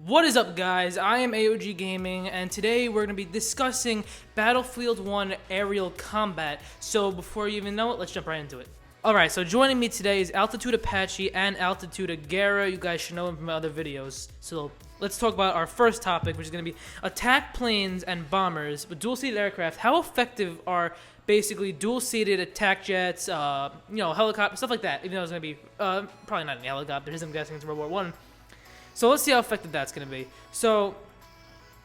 What is up, guys? I am AOG Gaming, and today we're going to be discussing Battlefield 1 aerial combat. So before you even know it, let's jump right into it. Alright, so joining me today is Altitude Apache and Altitude Agera. You guys should know him from my other videos. So let's talk about our first topic, which is going to be attack planes and bombers with dual-seated aircraft. How effective are basically dual-seated attack jets, helicopters, stuff like that? Even though it's going to be probably not any helicopters, I'm guessing it's World War I. So let's see how effective that's going to be. So,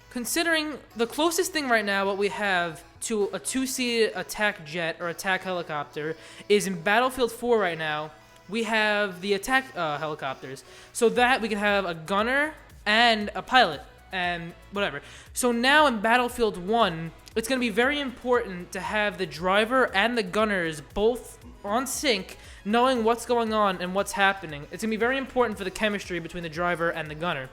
considering the closest thing right now, what we have to a two-seated attack jet or attack helicopter is in Battlefield 4 right now, we have the attack helicopters. So that we can have a gunner and a pilot and whatever. So now in Battlefield 1, it's going to be very important to have the driver and the gunners both on sync, knowing what's going on and what's happening. It's going to be very important for the chemistry between the driver and the gunner.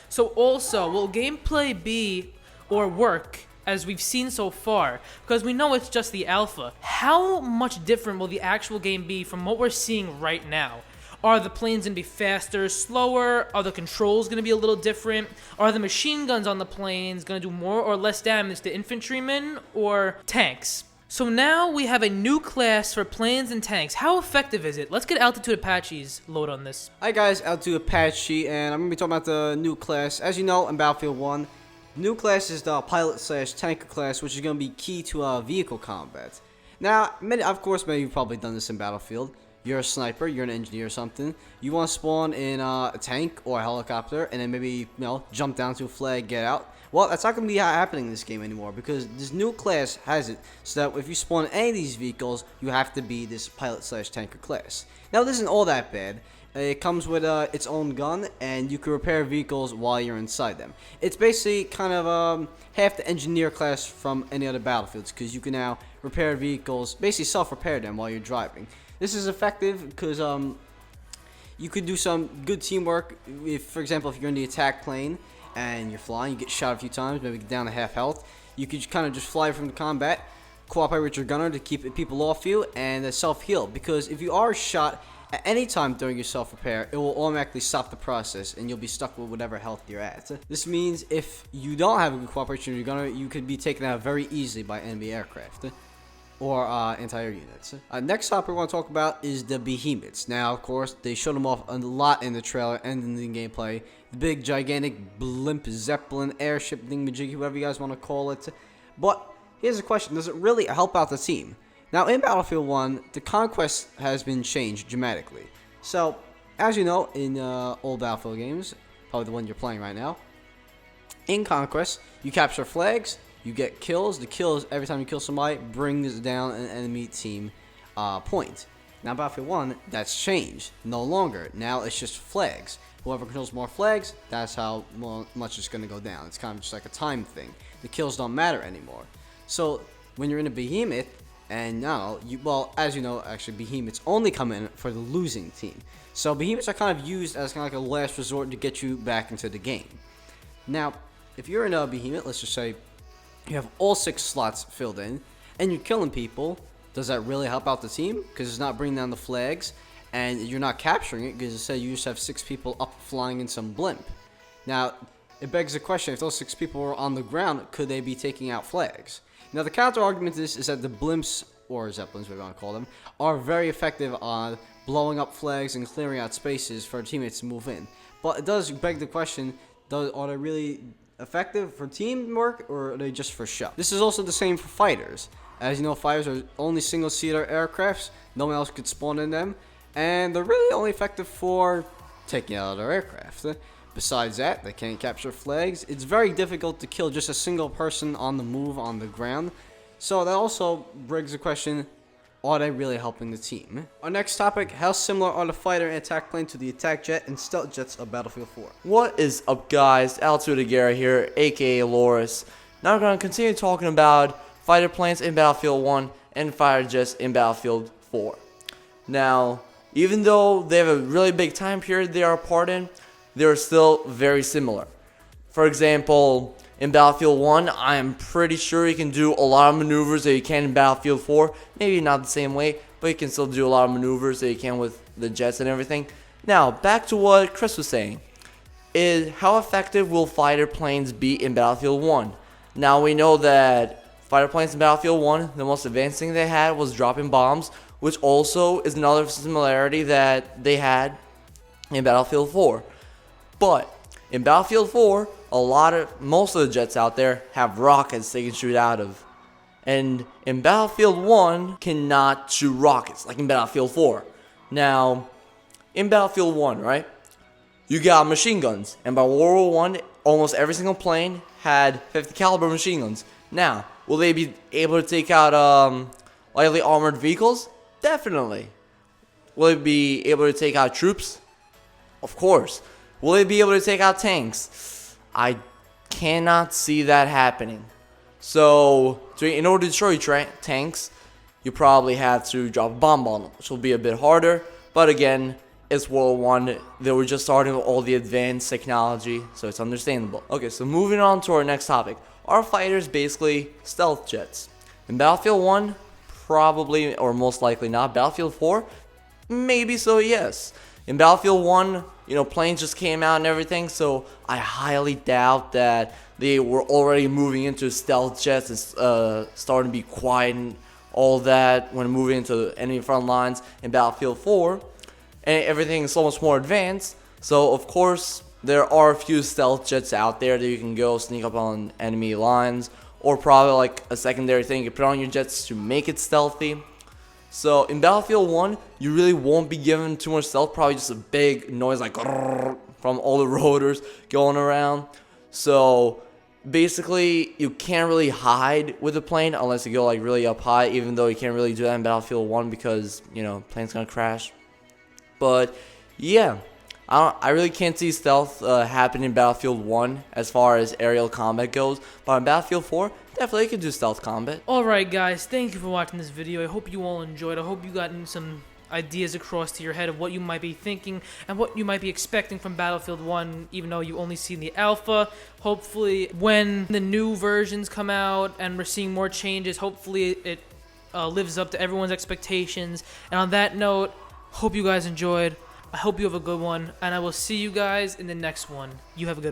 So also, will gameplay be or work as we've seen so far? Because we know it's just the alpha. How much different will the actual game be from what we're seeing right now? Are the planes going to be faster, slower? Are the controls going to be a little different? Are the machine guns on the planes going to do more or less damage to infantrymen or tanks? So now we have a new class for planes and tanks. How effective is it? Let's get Altitude Apache's load on this. Hi guys, Altitude Apache, and I'm going to be talking about the new class. As you know, in Battlefield 1, new class is the pilot/tanker class, which is going to be key to vehicle combat. Now, of course, many of you have probably done this in Battlefield. You're a sniper, you're an engineer or something. You want to spawn in a tank or a helicopter, and then maybe, jump down to a flag, get out. Well, that's not going to be happening in this game anymore, because this new class has it so that if you spawn any of these vehicles, you have to be this pilot/tanker class. Now, this isn't all that bad. It comes with its own gun, and you can repair vehicles while you're inside them. It's basically kind of half the engineer class from any other Battlefields, because you can now repair vehicles, basically self-repair them while you're driving. This is effective because you could do some good teamwork. If, for example, if you're in the attack plane and you're flying, you get shot a few times, maybe get down to half health, you could kind of just fly from the combat, cooperate with your gunner to keep people off you, and self-heal. Because if you are shot at any time during your self-repair, it will automatically stop the process, and you'll be stuck with whatever health you're at. This means if you don't have a good cooperation with your gunner, you could be taken out very easily by enemy aircraft or entire units. Next topic we want to talk about is the behemoths. Now, of course, they showed them off a lot in the trailer and in the gameplay. The big, gigantic blimp, zeppelin, airship, thingamajiggy, whatever you guys want to call it. But here's the question: does it really help out the team? Now, in Battlefield 1, the conquest has been changed dramatically. So, as you know, in old Battlefield games, probably the one you're playing right now, in Conquest, you capture flags, you get kills. The kills, every time you kill somebody, brings down an enemy team point. Now, Battlefield 1, that's changed. No longer. Now it's just flags. Whoever controls more flags, that's how much it's going to go down. It's kind of just like a time thing. The kills don't matter anymore. So, when you're in a behemoth, and now, as you know, actually, behemoths only come in for the losing team. So, behemoths are kind of used as kind of like a last resort to get you back into the game. Now, if you're in a behemoth, let's just say you have all 6 slots filled in, and you're killing people, does that really help out the team? Because it's not bringing down the flags, and you're not capturing it, because say you just have 6 people up flying in some blimp. Now, it begs the question, if those 6 people were on the ground, could they be taking out flags? Now, the counter argument to this is that the blimps, or zeppelins, whatever you want to call them, are very effective on blowing up flags and clearing out spaces for teammates to move in. But it does beg the question, are they really effective for teamwork, or are they just for show? This is also the same for fighters. As you know, fighters are only single-seater aircrafts. No one else could spawn in them. And they're really only effective for taking out other aircraft. Besides that, they can't capture flags. It's very difficult to kill just a single person on the move on the ground. So that also begs the question, are they really helping the team? Our next topic: how similar are the fighter and attack plane to the attack jet and stealth jets of Battlefield 4? What is up, guys? Altitude Agera here, aka Loris. Now we're going to continue talking about fighter planes in Battlefield 1 and fighter jets in Battlefield 4. Now, even though they have a really big time period they are apart in, they're still very similar. For example, in Battlefield 1, I am pretty sure you can do a lot of maneuvers that you can in Battlefield 4. Maybe not the same way, but you can still do a lot of maneuvers that you can with the jets and everything. Now, back to what Chris was saying. is how effective will fighter planes be in Battlefield 1? Now we know that fighter planes in Battlefield 1, the most advanced thing they had was dropping bombs, which also is another similarity that they had in Battlefield 4. But in Battlefield 4, most of the jets out there have rockets they can shoot out of. And in Battlefield 1, cannot shoot rockets like in Battlefield 4. Now, in Battlefield 1, right, you got machine guns. And by World War 1, almost every single plane had 50 caliber machine guns. Now, will they be able to take out lightly armored vehicles? Definitely. Will they be able to take out troops? Of course. Will they be able to take out tanks? I cannot see that happening. So, in order to destroy tanks, you probably have to drop a bomb on them, which will be a bit harder. But again, it's World War I. They were just starting with all the advanced technology, so it's understandable. Okay, so moving on to our next topic. Are fighters basically stealth jets? In Battlefield 1, probably or most likely not. Battlefield 4, maybe so, yes. In Battlefield 1, planes just came out and everything, so I highly doubt that they were already moving into stealth jets and starting to be quiet and all that when moving into enemy front lines in Battlefield 4. And everything is so much more advanced, so of course there are a few stealth jets out there that you can go sneak up on enemy lines, or probably like a secondary thing you put on your jets to make it stealthy. So in Battlefield 1, you really won't be given too much stealth, probably just a big noise like from all the rotors going around. So basically, you can't really hide with the plane unless you go like really up high, even though you can't really do that in Battlefield 1 because, plane's gonna crash. But yeah, I really can't see stealth happen in Battlefield 1 as far as aerial combat goes. But in Battlefield 4, definitely you can do stealth combat. Alright guys, thank you for watching this video. I hope you all enjoyed. I hope you gotten some ideas across to your head of what you might be thinking and what you might be expecting from Battlefield 1, even though you only seen the alpha. Hopefully when the new versions come out and we're seeing more changes, hopefully it lives up to everyone's expectations. And on that note, hope you guys enjoyed. I hope you have a good one, and I will see you guys in the next one. You have a good one.